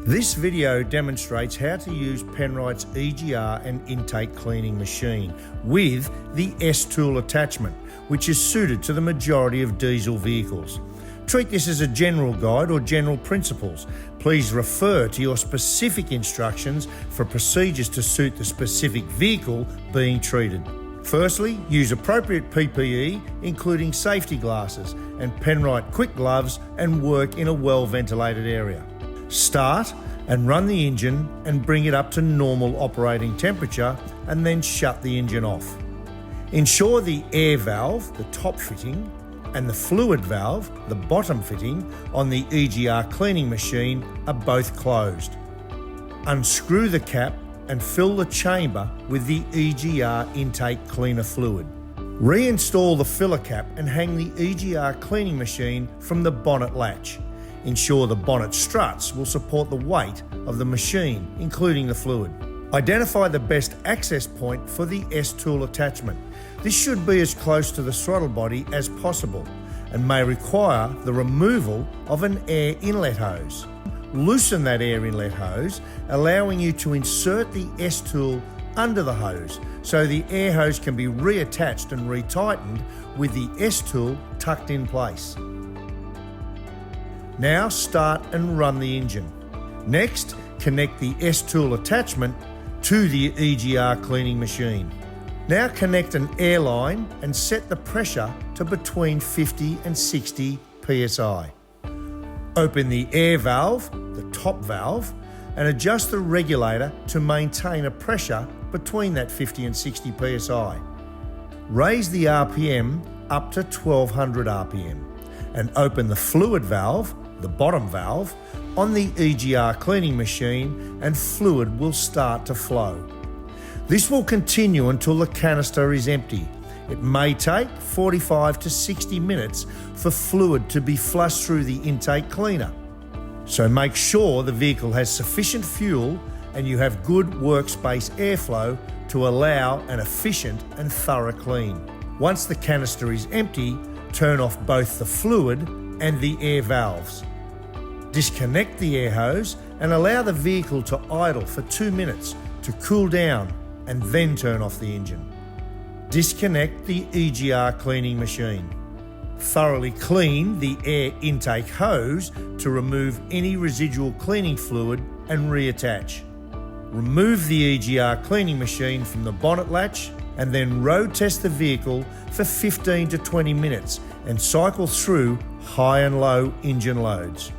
This video demonstrates how to use Penrite's EGR and intake cleaning machine with the S-tool attachment, which is suited to the majority of diesel vehicles. Treat this as a general guide or general principles. Please refer to your specific instructions for procedures to suit the specific vehicle being treated. Firstly, use appropriate PPE, including safety glasses and Penrite quick gloves, and work in a well-ventilated area. Start and run the engine and bring it up to normal operating temperature, and then shut the engine off. Ensure the air valve, the top fitting, and the fluid valve, the bottom fitting, on the EGR cleaning machine are both closed. Unscrew the cap and fill the chamber with the EGR intake cleaner fluid. Reinstall the filler cap and hang the EGR cleaning machine from the bonnet latch. Ensure the bonnet struts will support the weight of the machine, including the fluid. Identify the best access point for the S-tool attachment. This should be as close to the throttle body as possible and may require the removal of an air inlet hose. Loosen that air inlet hose, allowing you to insert the S-tool under the hose so the air hose can be reattached and retightened with the S-tool tucked in place. Now start and run the engine. Next, connect the S-tool attachment to the EGR cleaning machine. Now connect an air line and set the pressure to between 50 and 60 psi. Open the air valve, the top valve, and adjust the regulator to maintain a pressure between that 50 and 60 psi. Raise the RPM up to 1200 RPM and open the fluid valve, the bottom valve, on the EGR cleaning machine, and fluid will start to flow. This will continue until the canister is empty. It may take 45 to 60 minutes for fluid to be flushed through the intake cleaner. So make sure the vehicle has sufficient fuel and you have good workspace airflow to allow an efficient and thorough clean. Once the canister is empty, turn off both the fluid and the air valves. Disconnect the air hose and allow the vehicle to idle for 2 minutes to cool down, and then turn off the engine. Disconnect the EGR cleaning machine. Thoroughly clean the air intake hose to remove any residual cleaning fluid and reattach. Remove the EGR cleaning machine from the bonnet latch and then road test the vehicle for 15 to 20 minutes and cycle through high and low engine loads.